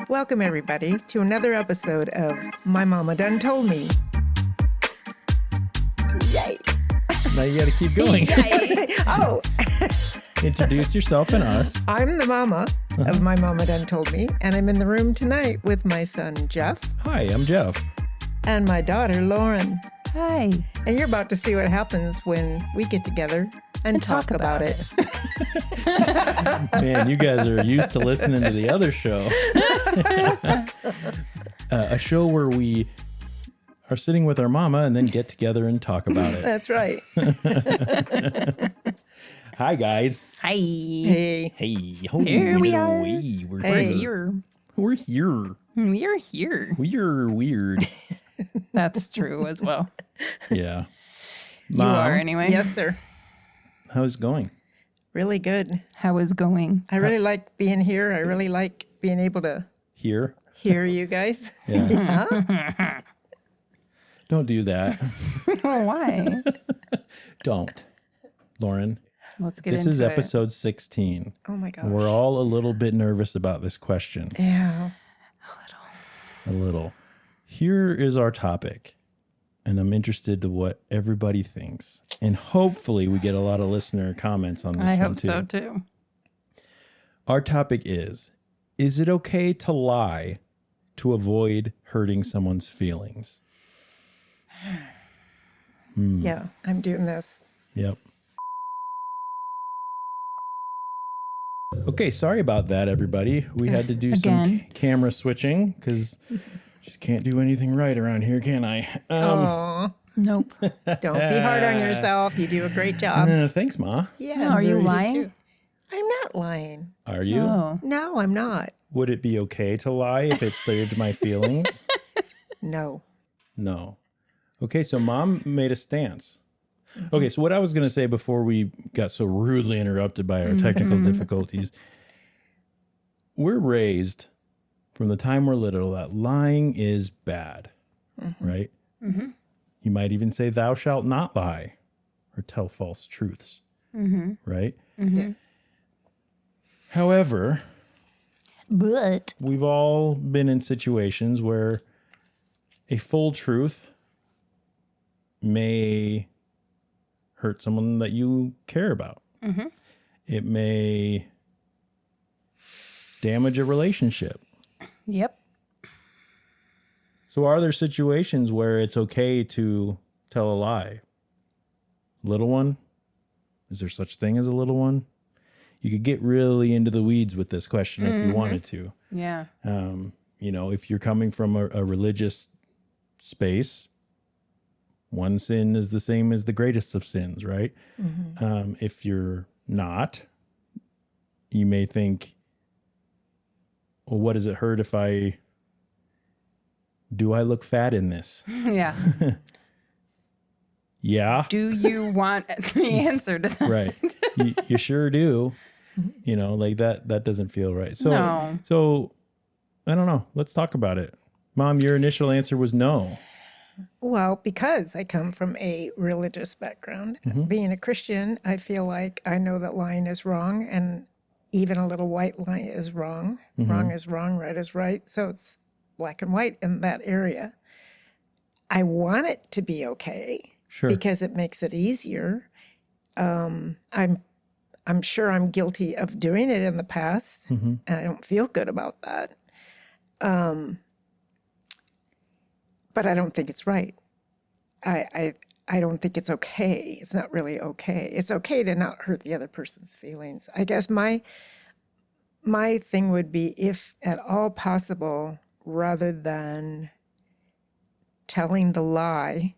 Welcome, everybody, to another episode of My Mama Done Told Me. Yay. Now you got to keep going. Yay. Oh. Introduce yourself and us. I'm the mama of My Mama Done Told Me, and I'm in the room tonight with my son, Jeff. Hi, I'm Jeff. And my daughter, Lauren. Hi. And you're about to see what happens when we get together and talk about it. Man, you guys are used to listening to the other show. A show where we are sitting with our mama and then get together and talk about it. That's right. Hi, guys. Hi. Hey. Hey. Here we are. We're Hey. here. We're here. We're here. We're weird. That's true as well. Yeah. You Mom, are anyway. Yes, sir. how's it going? Really good. How is going? I really like being here. I really like being able to Here? hear you guys. Yeah. Yeah. Don't do that. Oh, why? Don't. Lauren, Let's get this into is it. episode 16. Oh, my gosh. We're all a little bit nervous about this question. Yeah. A little. Here is our topic, and I'm interested to what everybody thinks. And hopefully we get a lot of listener comments on this I one hope too. so too. Our topic is it okay to lie to avoid hurting someone's feelings? Yeah, I'm doing this. Yep. Okay, sorry about that, everybody. We had to do some Again. camera switching because just can't do anything right around here, can I? Oh, Nope. don't be hard on yourself. You do a great job. Thanks, Ma. Yeah. Are you do lying? too. I'm not lying. Are you? Oh. No, I'm not. Would it be okay to lie if it saved my feelings? No. No. Okay, so Mom made a stance. Okay, so what I was going to say before we got so rudely interrupted by our technical difficulties, we're raised from the time we're little that lying is bad, right? Mm-hmm. You might even say, thou shalt not lie or tell false truths, right? Yeah. However, But we've all been in situations where a full truth may hurt someone that you care about. It may damage a relationship. yep. So are there situations where it's okay to tell a lie? Little one? Is there such thing as a little one? You could get really into the weeds with this question if you wanted to. Yeah. You know, if you're coming from a religious space, one sin is the same as the greatest of sins, right? If you're not, you may think, well, what does it hurt if do I look fat in this? Yeah. Yeah, Do you want the answer to that? right. You sure do. You know, like that doesn't feel right. So, No. so I don't know. Let's talk about it. Mom, your initial answer was no. Well, because I come from a religious background, being a Christian, I feel like I know that lying is wrong, and even a little white lie is wrong. Wrong is wrong, right is right. So it's black and white in that area. I want it to be okay Sure. because it makes it easier. I'm sure I'm guilty of doing it in the past, and I don't feel good about that. But I don't think it's right. I don't think it's okay. It's not really okay. It's okay to not hurt the other person's feelings. I guess my thing would be, if at all possible, rather than telling the lie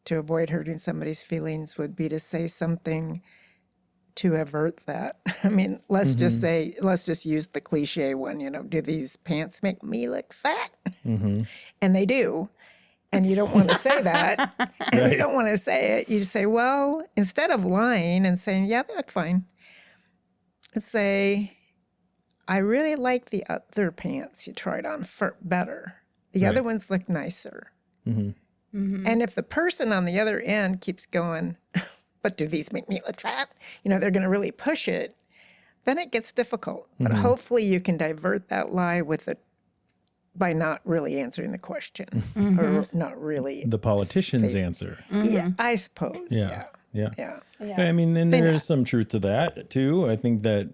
to avoid hurting somebody's feelings, would be to say something to avert that. I mean, let's just use the cliche one, do these pants make me look fat? And they do. And you don't want to say that. And Right. you don't want to say it. You say, well, instead of lying and saying, yeah, that's fine, let's say, I really like the other pants you tried on better. The other ones look nicer. And if the person on the other end keeps going, but do these make me look fat? They're going to really push it. Then it gets difficult. But hopefully you can divert that lie with by not really answering the question or not really. The politician's answer. Yeah, I suppose. Yeah. Yeah. Yeah. Yeah. I mean, then They there know. is some truth to that too. I think that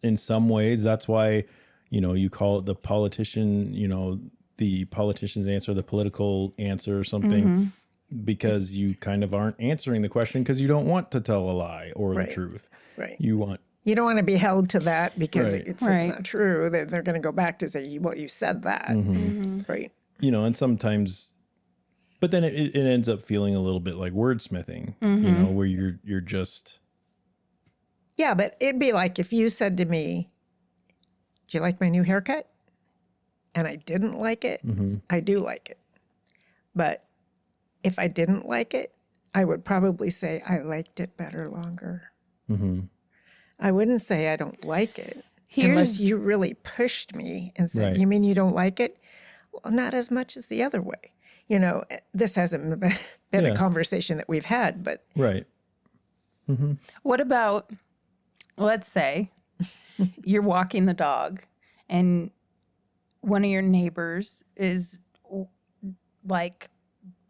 in some ways, that's why, you call it the politician, the politician's answer, the political answer or something, because you kind of aren't answering the question because you don't want to tell a lie or the Right. truth. Right. You want, You don't want to be held to that because Right. if it's Right. not true, they're going to go back to say, well, you said that. Right. and sometimes, but then it ends up feeling a little bit like wordsmithing, where you're just, Yeah, but it'd be like if you said to me, do you like my new haircut? And I didn't like it. I do like it. But if I didn't like it, I would probably say I liked it better longer. I wouldn't say I don't like it unless you really pushed me and said, Right. you mean you don't like it? Well, not as much as the other way. This hasn't been Yeah. a conversation that we've had, but right. What about, let's say, you're walking the dog and one of your neighbors is like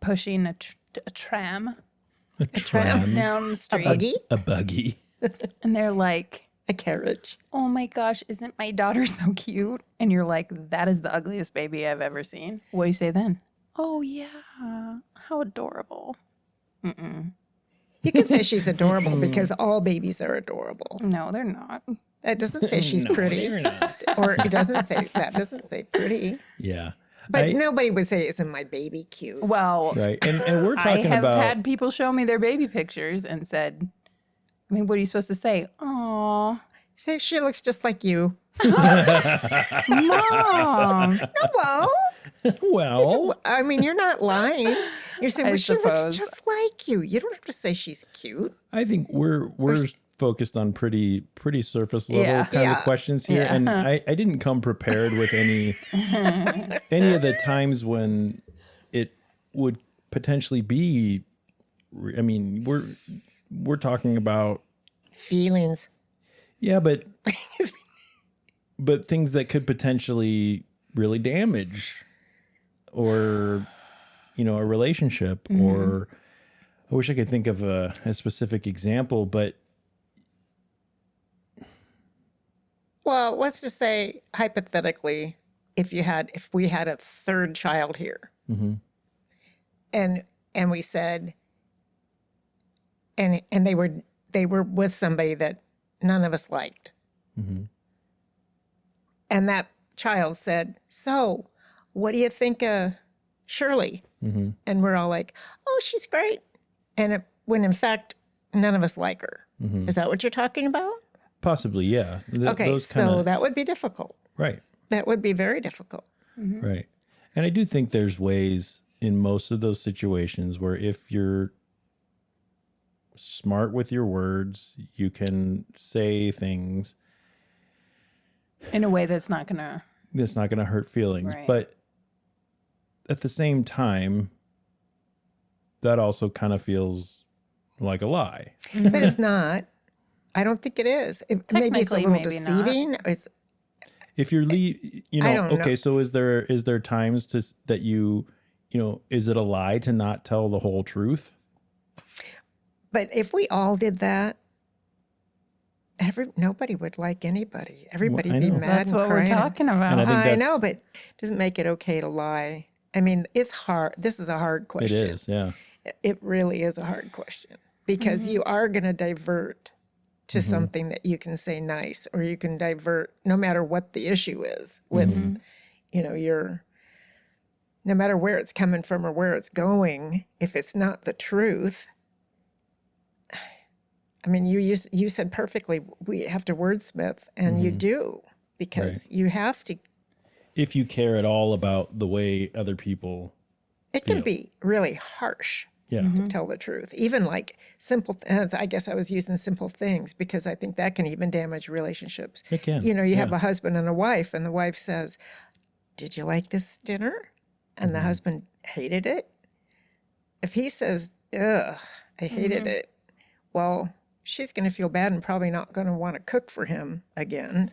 pushing a tram A tram. down the street. buggy, A buggy. And they're like, a carriage. oh my gosh, isn't my daughter so cute? And you're like, that is the ugliest baby I've ever seen. What do you say then? Oh, yeah. How adorable. You can say she's adorable because all babies are adorable. No, they're not. That doesn't say she's No, pretty, they're not. or it doesn't say that. Doesn't say pretty. Yeah. But nobody would say, "Isn't my baby cute?" Well, Right. And we're I talking have about had people show me their baby pictures and said, I mean, what are you supposed to say? Aw, She looks just like you. Mom. Well, well, I mean, you're not lying. You're saying, I well, she looks suppose. just like you. You don't have to say she's cute. I think we're focused on pretty surface level Yeah. kind of questions here, Yeah. and I didn't come prepared with any of the times when it would potentially be. I mean, we're talking about Feelings. yeah, but things that could potentially really damage or a relationship or I wish I could think of a specific example, but Well, let's just say hypothetically, if we had a third child here, and we said, and they were with somebody that none of us liked, and that child said, "So, what do you think of Shirley?" And we're all like, "Oh, she's great," and when in fact none of us like her. Is that what you're talking about? possibly, yeah. Okay, Those so kinda, that would be difficult. right. That would be very difficult. Right. And I do think there's ways in most of those situations where if you're smart with your words, you can say things In a way that's not going to. that's not going to hurt feelings. Right. But at the same time, that also kind of feels like a lie. But it's not. I don't think it is. Maybe it's a Technically, little maybe not. deceiving. It's If you're I don't know. okay, so is there times that is it a lie to not tell the whole truth? but if we all did that, nobody would like anybody. Everybody'd I be know. mad That's and what we're crying. talking about. And I think I that's, know, but it doesn't make it okay to lie. I mean, it's hard. This is a hard it question. is, yeah. It really is a hard question because you are going to divert to something that you can say nice, or you can divert no matter what the issue is with, your, no matter where it's coming from or where it's going, if it's not the truth. I mean, you said perfectly, we have to wordsmith, and you do, because you have to. If you care at all about the way other people, It can be really harsh. yeah, To tell the truth, even like simple. I guess I was using simple things because I think that can even damage relationships. It can, You have yeah. a husband and a wife, and the wife says, "Did you like this dinner?" And the husband hated it. If he says, "Ugh, I hated it," well, she's going to feel bad and probably not going to want to cook for him again.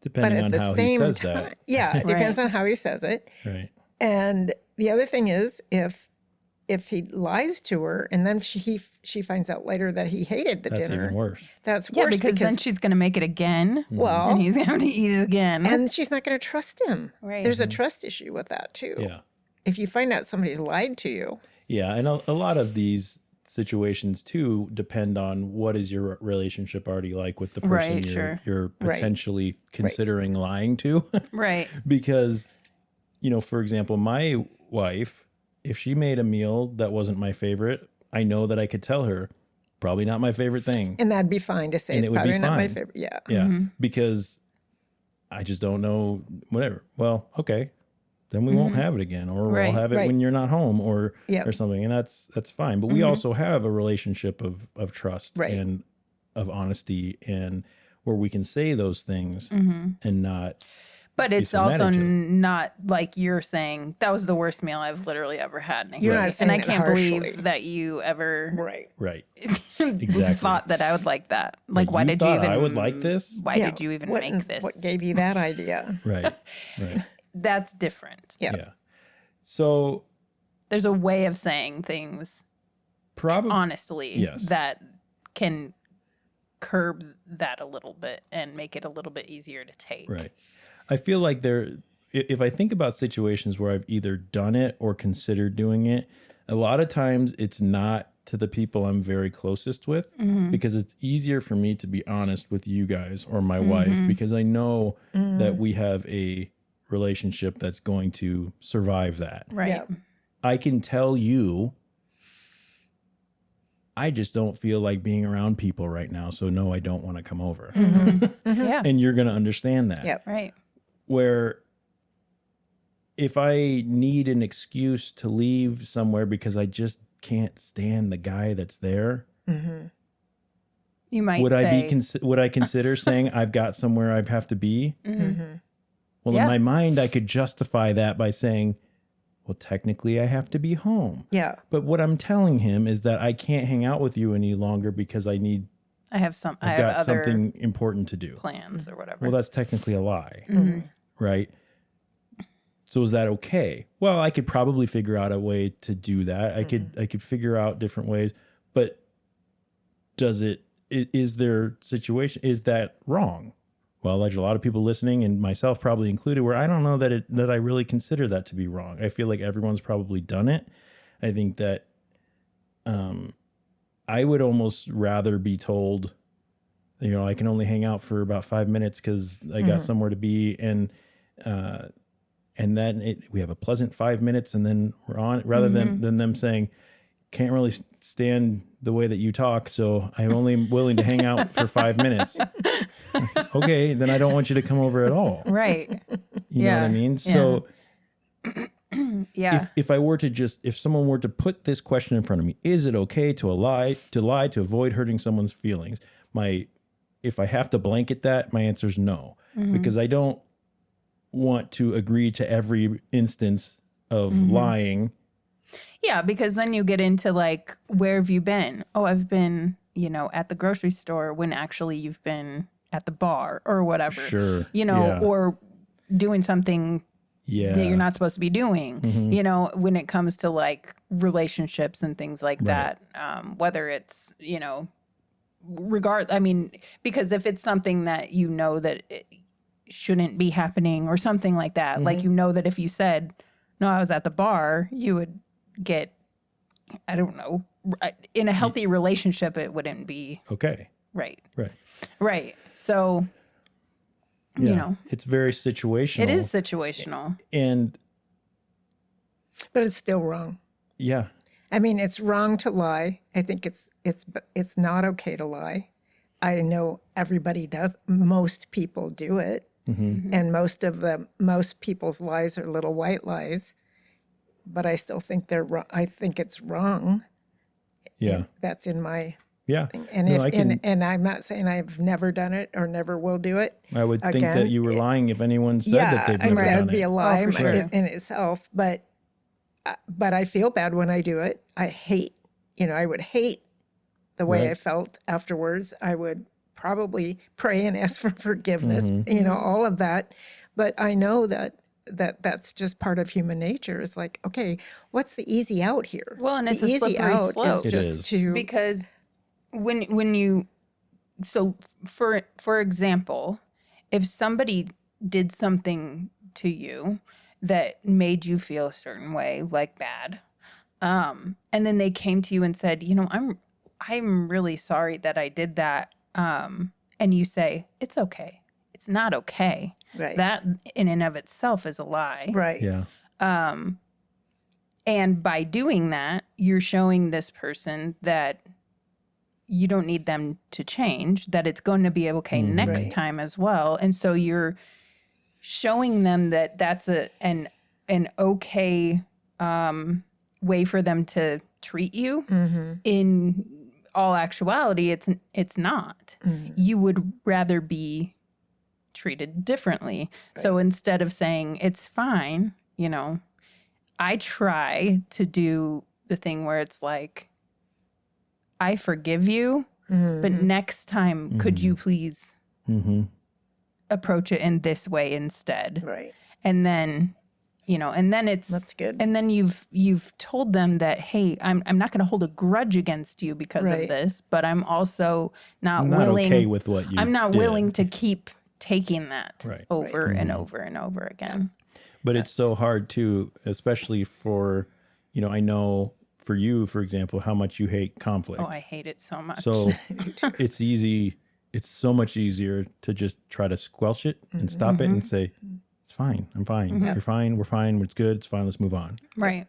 Depending at on the how he same says time, that. yeah, it depends Right. on how he says it. Right. And the other thing is, if he lies to her and then she finds out later that he hated the That's dinner, even worse. that's Yeah, worse because then she's going to make it again, well, and he's going to have to eat it again. and she's not going to trust him. Right. There's a trust issue with that too. Yeah. If you find out somebody's lied to you, Yeah. And a lot of these situations too depend on what is your relationship already like with the person Right, you're, sure. you're Right. potentially considering lying to. Right. Because, for example, my wife, if she made a meal that wasn't my favorite, I know that I could tell her, probably not my favorite thing. and that'd be fine to say And it's it would be probably not my fine. favorite. Yeah. Yeah. Because I just don't know, whatever. Well, okay. Then we won't have it again, or Right. we'll have it Right. when you're not home, or Yep. or something, and that's fine. But we also have a relationship of trust Right. and of honesty, and where we can say those things and not. But it's so mad also at you. not like you're saying that was the worst meal I've literally ever had. Nikki. You're not saying and I it can't harshly. believe that you ever Right. Right. Exactly. thought that I would like that. Like, why you did you thought even? I would like this? Why Yeah. did you even What- make this? What gave you that idea? Right. Right. That's different. Yeah. Yeah. So There's a way of saying things probably honestly Yes. that can curb that a little bit and make it a little bit easier to take. right. I feel like if I think about situations where I've either done it or considered doing it, a lot of times it's not to the people I'm very closest with, because it's easier for me to be honest with you guys or my wife, because I know that we have a relationship that's going to survive that. Right. Yeah. I can tell you, I just don't feel like being around people right now. So no, I don't want to come over. Yeah. And you're going to understand that. Yep. Right. Where if I need an excuse to leave somewhere because I just can't stand the guy that's there, You might would say, would I consider saying I've got somewhere I have to be? Well, Yeah. in my mind, I could justify that by saying, well, technically I have to be home. Yeah. But what I'm telling him is that I can't hang out with you any longer because I I've have have got other something important to do. plans or whatever. Well, that's technically a lie, right? So is that okay? Well, I could probably figure out a way to do that. I could figure out different ways, but is there situation, is that wrong? Well, there's a lot of people listening, and myself probably included, where I don't know that I really consider that to be wrong. I feel like everyone's probably done it. I think that I would almost rather be told, I can only hang out for about 5 minutes because I got somewhere to be, and then we have a pleasant 5 minutes, and then we're on, rather than them saying, can't really stand the way that you talk, so I'm only willing to hang out for 5 minutes. Okay, then I don't want you to come over at all. Right. You know what I mean? Yeah. So Yeah. if someone were to put this question in front of me, is it okay to lie to avoid hurting someone's feelings? If I have to blanket that, my answer is no, because I don't want to agree to every instance of lying. Yeah, because then you get into like, where have you been? Oh, I've been, at the grocery store, when actually you've been at the bar or whatever. Sure. Yeah. Or doing something Yeah. that you're not supposed to be doing, when it comes to like relationships and things like that. Whether it's, because if it's something that that it shouldn't be happening or something like that, like, that if you said, no, I was at the bar, you would get, I don't know, in a healthy relationship, it wouldn't be Okay. right. Right. Right. So, Yeah. It's very situational. it is situational. And But it's still wrong. yeah. I mean, it's wrong to lie. I think it's not okay to lie. I know everybody does. Most people do it, and most people's lies are little white lies. But I still think they're wrong. I think it's wrong. Yeah. That's in my Yeah. and No, if I can- and I'm not saying I've never done it or never will do it. I would think Again, that you were lying if anyone said that they've I mean, never that done would be it. a lie for sure. in itself. But I feel bad when I do it. I hate, I would hate the way Right. I felt afterwards. I would probably pray and ask for forgiveness, all of that. But I know that's just part of human nature. It's like, okay, what's the easy out here? Well, and it's the a easy slippery out slope. is It just is. to Because when you, so for example, if somebody did something to you that made you feel a certain way, like bad, and then they came to you and said, I'm really sorry that I did that, and you say, it's okay, it's not okay. Right. That in and of itself is a lie. right. Yeah. And by doing that, you're showing this person that you don't need them to change, that it's going to be okay next Right. time as well. And so you're showing them that that's an okay way for them to treat you. In all actuality, it's not. You would rather be treated differently. So instead of saying it's fine, I try to do the thing where it's like, I forgive you, but next time, could you please approach it in this way instead? Right. And then, and then it's That's good. And then you've told them that, hey, I'm not going to hold a grudge against you because Right. of this, but I'm also not I'm not willing. okay with what you I'm not did. willing to keep taking that Right. over and over and over again. But it's so hard too, especially for, I know for you, for example, how much you hate conflict. Oh, I hate it so much. So it's easy. It's so much easier to just try to squelch it and stop it and say, it's fine. I'm fine. You're fine. We're fine. It's good. It's fine. Let's move on. Right.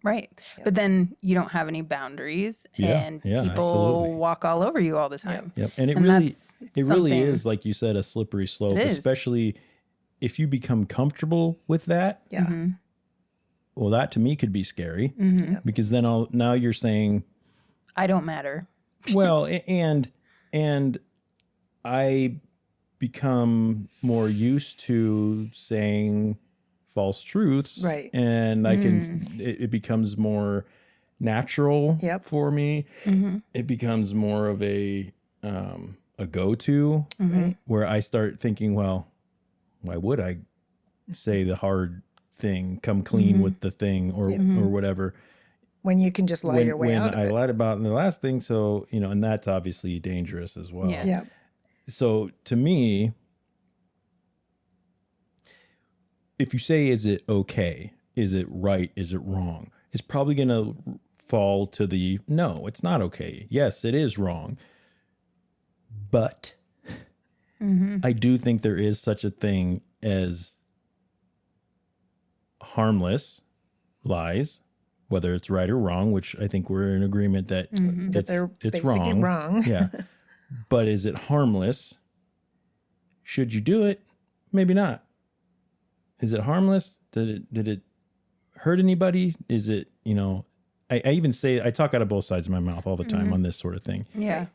Right. But then you don't have any boundaries and people absolutely. walk all over you all the time. Yep. And it And really that's really something- is, like you said, a slippery slope, It is. especially if you become comfortable with that. Yeah. Well, that to me could be scary because then now you're saying, I don't matter. well, and I become more used to saying false truths, Right. and I can. It becomes more natural Yep. for me. It becomes more of a go-to where I start thinking, well, why would I say the hard thing, come clean with the thing, or whatever? When you can just lie your way when out of I it. lied about in the last thing, so and that's obviously dangerous as well. Yeah. Yeah. So to me, if you say, is it okay? Is it right? Is it wrong? It's probably going to fall to the, no, it's not okay. Yes, it is wrong. But I do think there is such a thing as harmless lies, whether it's right or wrong, which I think we're in agreement that That they're it's basically wrong. Yeah. But is it harmless? Should you do it? Maybe not. Is it harmless? Did it hurt anybody? Is it, I even say, I talk out of both sides of my mouth all the time on this sort of thing. Yeah.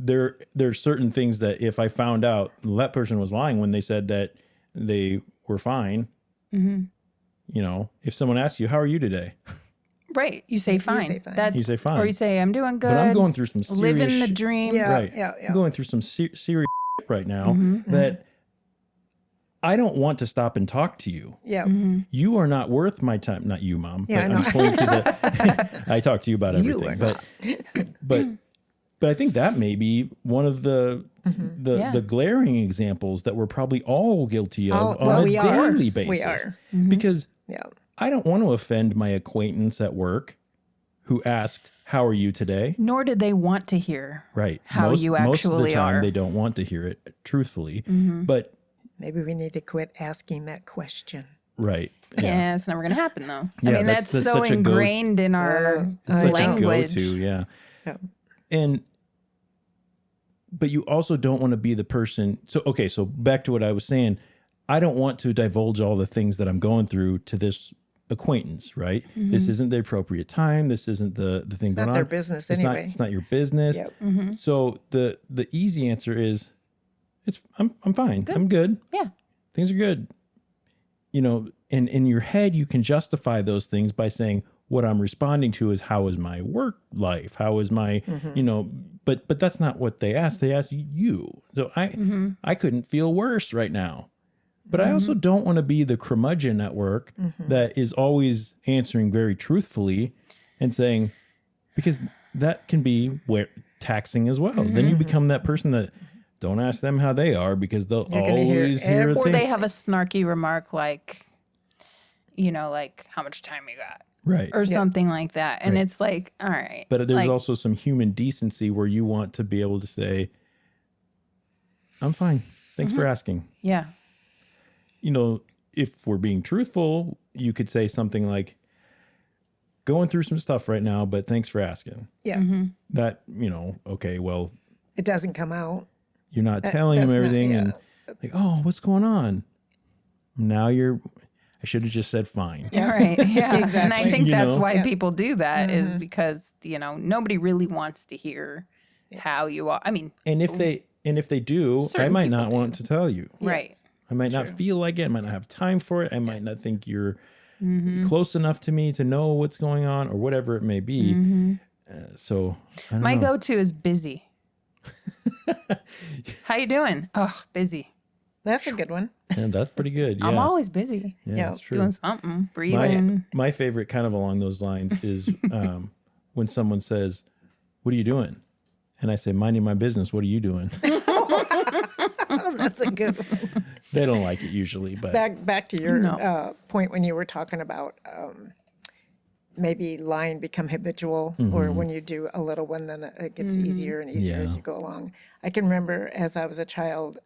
There's certain things that if I found out that person was lying when they said that they were fine, if someone asks you, how are you today? Right. You say fine. say fine. That's, You say fine. Or you say, I'm doing good. But I'm going through some serious living the shit. dream. Yeah. Right. Yeah. I'm going through some serious right now that I don't want to stop and talk to you. Yeah. You are not worth my time. Not you, Mom. Yeah, but I I'm know. pointing to the. I talk to you about You everything, are but I think that may be one of the Yeah. the glaring examples that we're probably all guilty of Oh, well, on a we are. daily basis. We are. Because Yeah. I don't want to offend my acquaintance at work who asked, "How are you today?" Nor did they want to hear Right. how you most of the actually time are. they don't want to hear it, truthfully. But Maybe we need to quit asking that question. right. Yeah, it's never going to happen though. Yeah, I mean, that's that's so such a go- ingrained in our It's such language. a go-to, yeah. Yeah. And but you also don't want to be the person. So okay, so back to what I was saying. I don't want to divulge all the things that I'm going through to this acquaintance, right? This isn't the appropriate time. This isn't the thing It's going not on. their business It's anyway. It's not your business. Yep. So the easy answer is, I'm fine. I'm good. Yeah. Things are good. And in your head, you can justify those things by saying, what I'm responding to is how is my work life? How is my, but that's not what they asked. They asked you. So I couldn't feel worse right now. But I also don't want to be the curmudgeon at work that is always answering very truthfully and saying, because that can be taxing as well. Then you become that person that don't ask them how they are because they'll always hear a Or thing. they have a snarky remark like, like how much time you got. Right. Or something like that. And Right. it's like, all right. But there's like, also some human decency where you want to be able to say, I'm fine. Thanks for asking. yeah. If we're being truthful, you could say something like, going through some stuff right now, but thanks for asking. Yeah. That, okay, well, It doesn't come out. you're not telling him that's not- everything. yeah. And like, oh, what's going on? Now I should have just said fine. Right. Yeah. And I Exactly. think that's why Yeah. people do that is because, nobody really wants to hear how you are. I mean, And if they do, I Certain might people not want to tell you. right. I might not feel like it. I might not have time for it. I might not think you're close enough to me to know what's going on or whatever it may be. So I don't My know. go-to is busy. How you doing? Oh, busy. That's a good one. Yeah, that's pretty good. Yeah, I'm always busy. yeah, yeah, that's true. Doing something, breathing. My favorite kind of along those lines is when someone says, "What are you doing?" And I say, "Minding my business. What are you doing?" That's a good one. They don't like it usually, but Back to your No. point when you were talking about maybe lying become habitual, or when you do a little one, then it gets easier and easier as Yeah. you go along. I can remember as I was a child,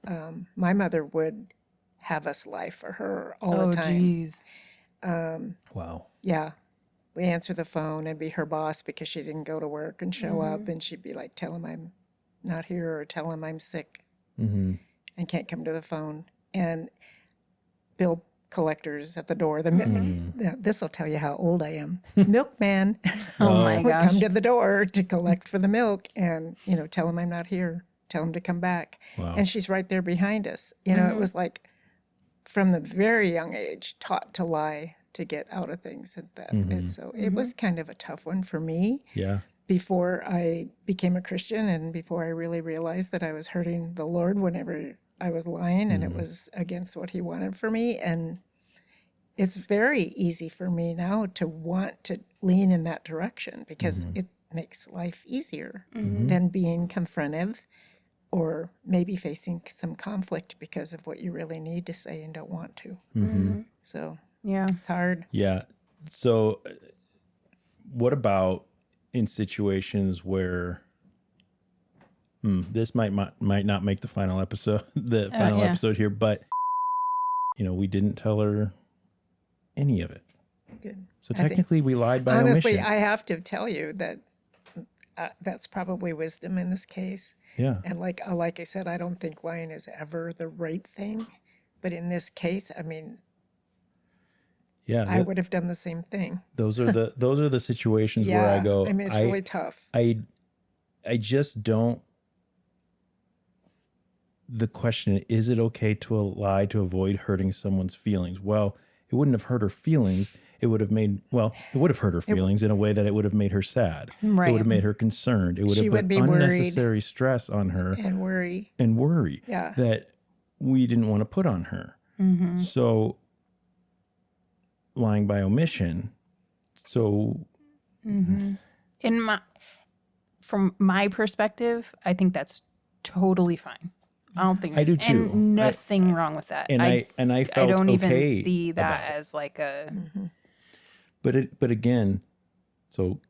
my mother would have us lie for her all the time. Geez. wow. Yeah. We answer the phone and be her boss because she didn't go to work and show up, and she'd be like, tell him I'm not here or tell him I'm sick and can't come to the phone. And bill collectors at the door. This will tell you how old I am. Milkman Oh my would gosh. come to the door to collect for the milk and, tell him I'm not here. Tell him to come back. Wow. And she's right there behind us. It was like from the very young age taught to lie to get out of things. And so it was kind of a tough one for me Yeah. before I became a Christian and before I really realized that I was hurting the Lord whenever I was lying and it was against what he wanted for me. And it's very easy for me now to want to lean in that direction because it makes life easier than being confrontive or maybe facing some conflict because of what you really need to say and don't want to. So Yeah. it's hard. Yeah. So what about in situations where this might not make the final episode, yeah. episode here, but we didn't tell her any of it. Good. So technically we lied by Honestly, omission. I have to tell you that that's probably wisdom in this case. Yeah. And like I said, I don't think lying is ever the right thing. But in this case, I mean, Yeah. I would have done the same thing. those are the situations where I go, I mean, it's really tough. I just don't. The question, is it okay to lie to avoid hurting someone's feelings? Well, it wouldn't have hurt her feelings. It would have hurt her feelings in a way that it would have made her sad. It Right. would have made her concerned. It would She have would put be worried. unnecessary stress on her And worry. and worry Yeah. that we didn't want to put on her. So lying by omission. So From my perspective, I think that's totally fine. I don't think I do there's too. nothing wrong with that. and I felt I don't okay even see about that it. as like a But again, so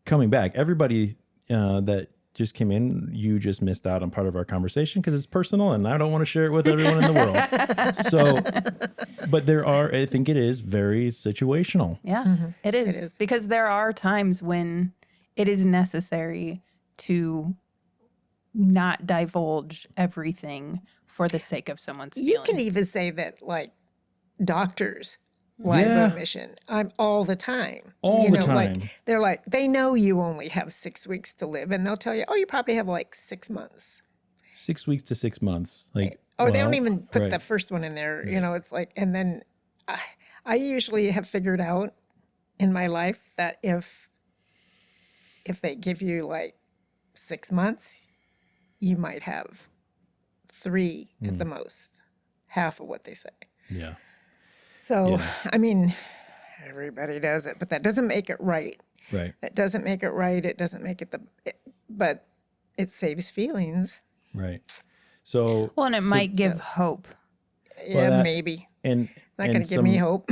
coming back, everybody that just came in, you just missed out on part of our conversation because it's personal and I don't want to share it with everyone in the world. So, but I think it is very situational. yeah, it is. is. Because there are times when it is necessary to not divulge everything for the sake of someone's You feelings. can even say that, like, doctors lie Yeah. by omission. I'm all the time. All the time. Like, they're like, they know you only have 6 weeks to live, and they'll tell you, oh, you probably have like 6 months. 6 weeks to 6 months. Like, Or they don't well, even put right. the first one in there. It's like, and then I usually have figured out in my life that if they give you like 6 months, you might have 3 at the most, half of what they say. Yeah. So, Yeah. I mean, everybody does it, but that doesn't make it right. Right. That doesn't make it right. It doesn't make it but it saves feelings. Right. So, Well, and it might give hope. Yeah, that- maybe. and Not and going to give me some- hope.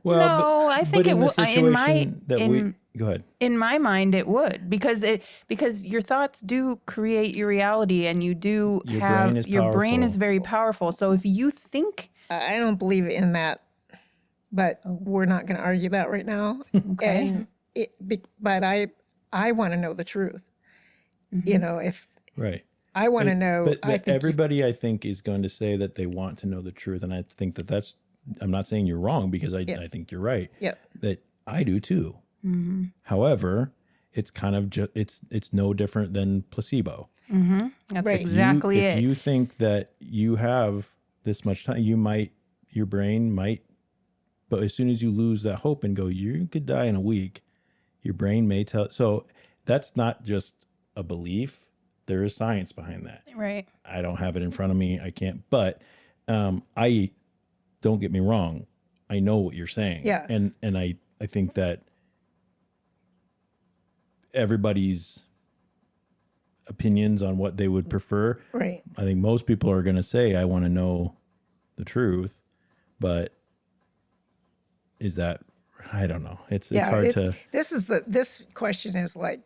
Well, No, I think but it in the will. In my situation that we go ahead. in my mind, it would because your thoughts do create your reality, and you do Your have brain is your brain is powerful. very powerful. So if you think, I don't believe in that, but we're not going to argue that right now. Okay. But I want to know the truth. You know, if Right. I want to know, But I think everybody, I think, is going to say that they want to know the truth, and I think that that's. I'm not saying you're wrong because I think you're right. Yeah. That I do too. However, it's kind of it's no different than placebo. that's Right. exactly If it. you think that you have this much time, your brain might, but as soon as you lose that hope and go, you could die in a week, your brain may tell. So that's not just a belief. There is science behind that. Right. I don't have it in front of me. I can't, but don't get me wrong. I know what you're saying. Yeah. And I think that everybody's opinions on what they would prefer. right. I think most people are going to say, I want to know the truth, but is that, I don't know. It's hard to, This question is like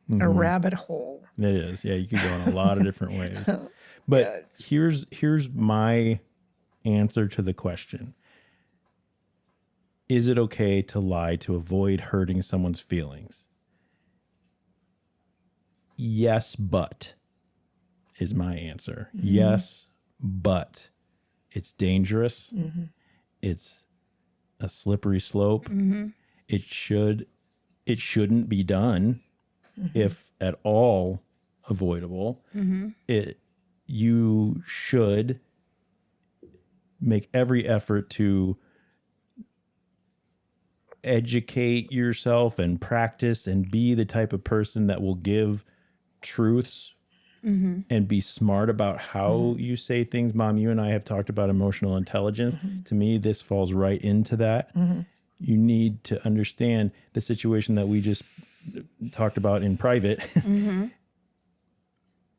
Mm-hmm. a rabbit hole. it is. Yeah. You could go in a lot of different ways, but here's my answer to the question. Is it okay to lie to avoid hurting someone's feelings? Yes, but is my answer. Yes, but it's dangerous. It's a slippery slope. It shouldn't be done if at all avoidable. You should make every effort to educate yourself and practice and be the type of person that will give truths and be smart about how you say things. Mom, you and I have talked about emotional intelligence. To me, this falls right into that. You need to understand the situation that we just talked about in private.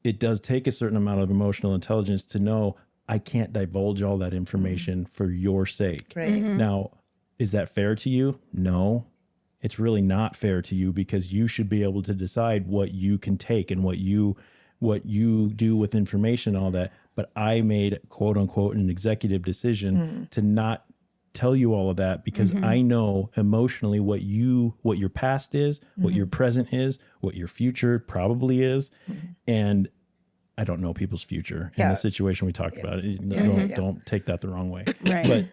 It does take a certain amount of emotional intelligence to know I can't divulge all that information for your sake. Right. Now, is that fair to you? No, it's really not fair to you because you should be able to decide what you can take and what you do with information, all that. But I made, quote unquote, an executive decision to not tell you all of that because I know emotionally what your past is, what your present is, what your future probably is. And I don't know people's future in Yeah. the situation we talked about. Don't take that the wrong way. Right. But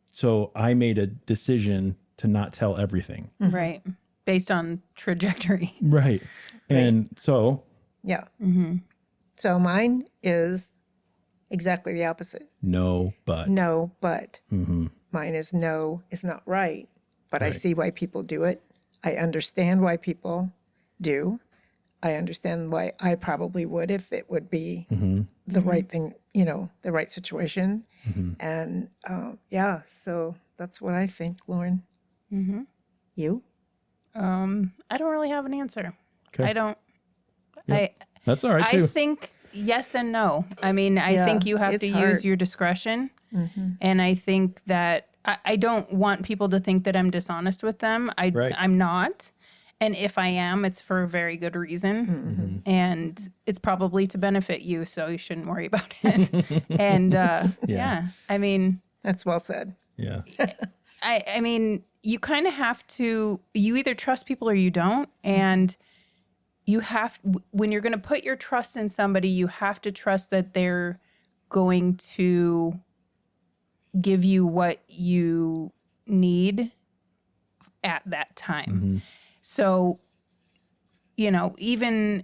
so I made a decision to not tell everything. Right. Based on trajectory. Right. And so Yeah. So mine is exactly the opposite. no, but No, but mine is no, it's not right. But I Right. see why people do it. I understand why people do. I understand why I probably would if it would be the right thing, the right situation. And so that's what I think, Lauren. You? I don't really have an answer. Okay. I don't. that's all right I too. think yes and no. I mean, I Yeah, think you have to it's use hard. your discretion. And I think that I don't want people to think that I'm dishonest with them. Right. I'm not. And if I am, it's for a very good reason. And it's probably to benefit you. So you shouldn't worry about it. And yeah, I mean, That's well said. Yeah. I mean, you kind of have to, you either trust people or you don't. And you have, when you're going to put your trust in somebody, you have to trust that they're going to give you what you need at that time. So, even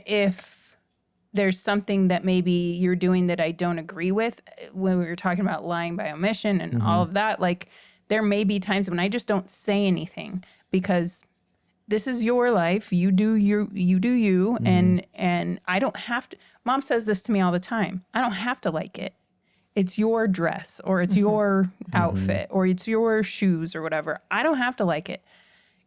if there's something that maybe you're doing that I don't agree with, when we were talking about lying by omission and all of that, like there may be times when I just don't say anything because this is your life. You do you, and I don't have to. Mom says this to me all the time. I don't have to like it. It's your dress or it's your outfit or it's your shoes or whatever. I don't have to like it.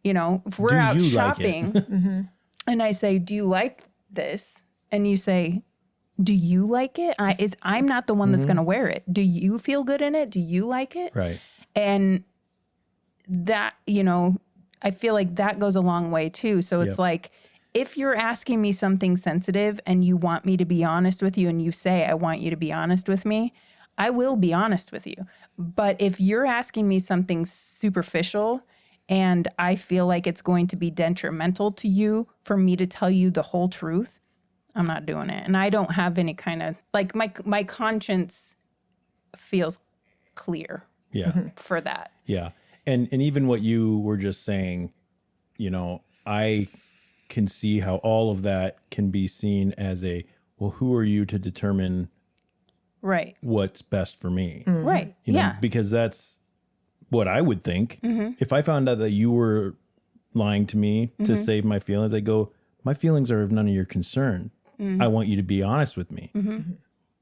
You know, if we're Do out you like it? shopping and I say, do you like this? And you say, do you like it? I'm not the one that's going to wear it. Do you feel good in it? Do you like it? Right. And that, you know, I feel like that goes a long way too. So it's like, if you're asking me something sensitive and you want me to be honest with you and you say, I want you to be honest with me, I will be honest with you. But if you're asking me something superficial and I feel like it's going to be detrimental to you for me to tell you the whole truth, I'm not doing it. And I don't have any kind of, like, my conscience feels clear for that. Yeah. And even what you were just saying, you know, I can see how all of that can be seen as well, who are you to determine Right. what's best for me? Right. You know, Yeah. because that's what I would think. If I found out that you were lying to me to save my feelings, I go, my feelings are of none of your concern. I want you to be honest with me.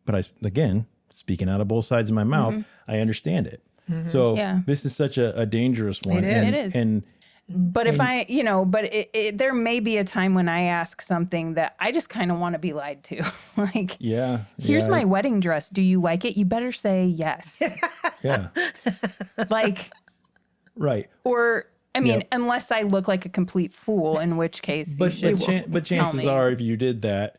But again, speaking out of both sides of my mouth, I understand it. So this is such a dangerous one. It is. And But if I, you know, but there may be a time when I ask something that I just kind of want to be lied to. Like, here's my wedding dress. Do you like it? You better say yes. Yeah. Like, Right. or, I mean, unless I look like a complete fool, in which case you should But chances are, if you did that,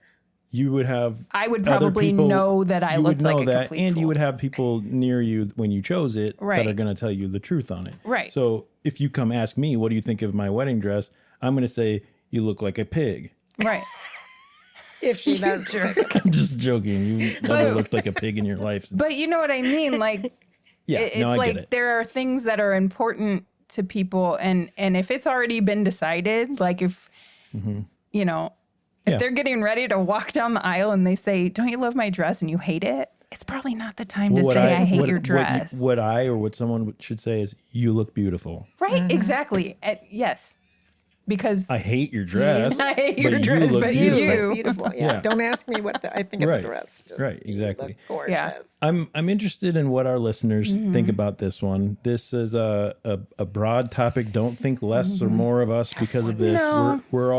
you would have. I would other probably people- know that I you looked would know like a that, complete and fool. you would have people near you when you chose it that Right. are going to tell you the truth on it. Right. So if you come ask me, what do you think of my wedding dress? I'm going to say you look like a pig. Right. If she does. I'm just joking. You never looked like a pig in your life. But you know what I mean? Like, it's I like get it. there are things that are important to people, and if it's already been decided, like if you know, if they're getting ready to walk down the aisle and they say, "Don't you love my dress?" and you hate it, it's probably not the time to say, "I hate your dress." What I or what someone should say is, "You look beautiful." Right? Exactly. Yes. Because I hate your dress. I hate your but dress, you look but beautiful. you- Look beautiful. Yeah. Yeah. Don't ask me what I think of Right. the dress. Just, Right, you exactly. look gorgeous. Yeah. I'm interested in what our listeners think about this one. This is a broad topic. Don't think less or more of us because of this. No. We're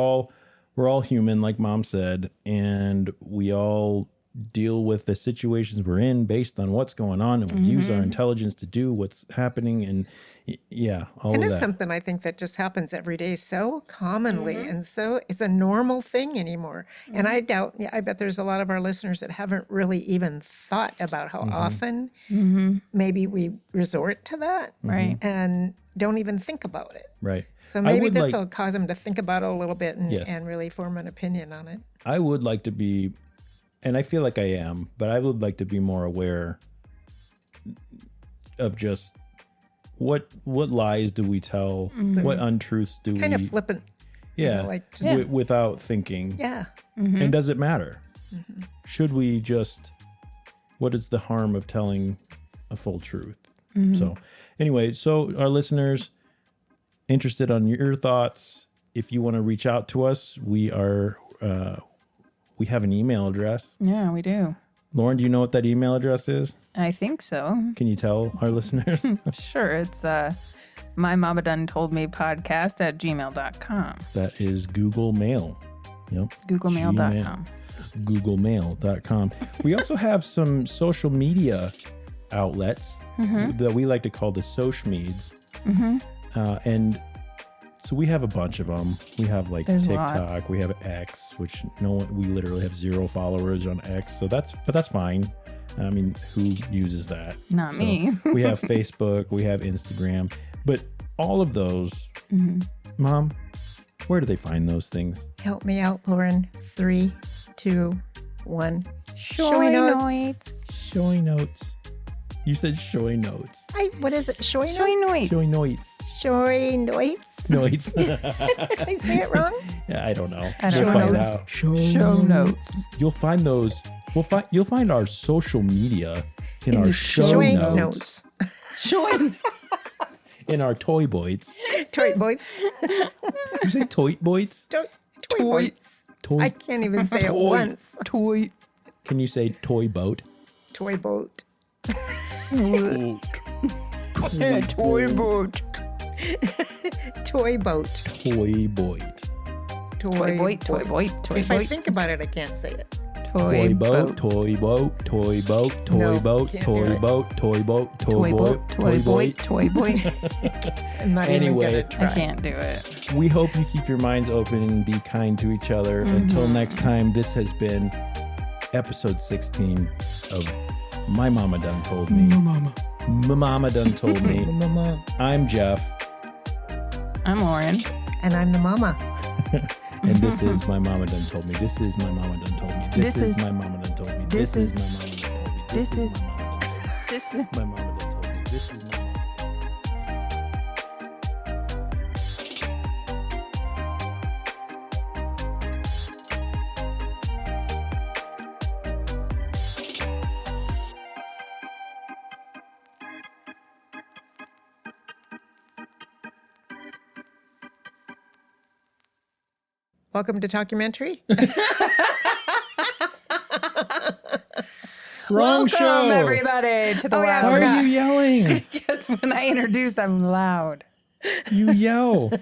all human, like Mom said, and we all deal with the situations we're in based on what's going on, and we use our intelligence to do what's happening, and all And of it's that. something I think that just happens every day so commonly. And so it's a normal thing anymore. And I bet there's a lot of our listeners that haven't really even thought about how often maybe we resort to that right. and don't even think about it. Right. So I maybe would this like- will cause them to think about it a little bit and, Yes. and really form an opinion on it. I would like to be, and I feel like I am, but I would like to be more aware of just what lies do we tell, what untruths do Kind we, of flippant. you yeah, know, like just- without thinking. Yeah. And does it matter? Should we just, what is the harm of telling a full truth? So anyway, so our listeners interested on your thoughts, if you want to reach out to us, we are, we have an email address. Yeah, we do. Lauren, do you know what that email address is? I think so. Can you tell our listeners? Sure. It's my mama done told me podcast at gmail.com. That is Google Mail. Yep. Googlemail.com. Googlemail.com. We also have some social media outlets that we like to call the social meds. And so we have a bunch of them. We have like There's TikTok, lots. we have X, which we literally have 0 followers on X. So that's fine. I mean, who uses that? Not me. We have Facebook, we have Instagram, but all of those, Mom, where do they find those things? Help me out, Lauren. 3, 2, 1. Showy notes. Showy notes. You said showy notes. What is it? Showy Showy notes? notes. Showy notes. Showy notes? Notes. Did I say it wrong? Yeah, I don't know. I don't We'll know. find Notes. out. Show notes. You'll find those. You'll find our social media in our the show showing notes. Showing. in our toy boys. Toy boys. You say toy boys? Toy boys. Toy. I can't even say it Toy. once. Toy. Can you say toy boat? Toy boat. Toy boat. Toy boat. Toy boat. Toy boy. Toy boy. Toy If I boy. think about it, I can't say it. Toy boat, toy boat, toy boat, toy No, boat, can't do toy it. boat, toy boat, Toy boat. Toy boy. Toy boy. I'm not Anyway, even gonna I try. can't do it. We hope you keep your minds open and be kind to each other. Until next time, this has been episode 16 of My Mama Done Told Me. My Mama Done Told Me. Mama. I'm Jeff, I'm Lauren. And I'm the mama. and this is My Mama Done Told Me. This is My Mama Done Told Me. This This is is- My Mama Done Told Me. this This is is- My Mama Done Told Me. this is- This is My Mama Done Told Me. This is my mama. Welcome to Talkumentary. Wrong Welcome, show. everybody, to the Oh, yeah, I Why loud. are you yelling? Because when I introduce, I'm loud. You yell.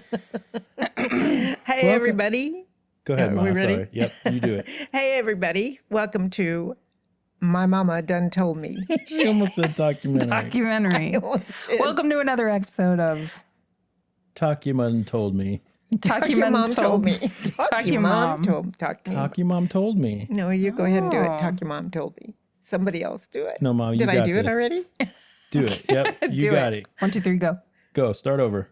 Hey, everybody. Go ahead, Are Mom. we ready? Sorry. Yep, you do it. Hey, everybody. Welcome to My Mama Done Told Me. She almost said documentary. Documentary. Welcome to another episode of Talk-Your-Mom Told Me. Talk your mom told me. Talk your mom. Talk to me. Talk-Your-Mom Told Me. No, you go ahead and do it. Oh. Talk your mom told me. Somebody else do it. No, Mom, you Did got I do it this. already? Do it. Yep, you Do got it. it. 1, 2, 3, go. Go, start over.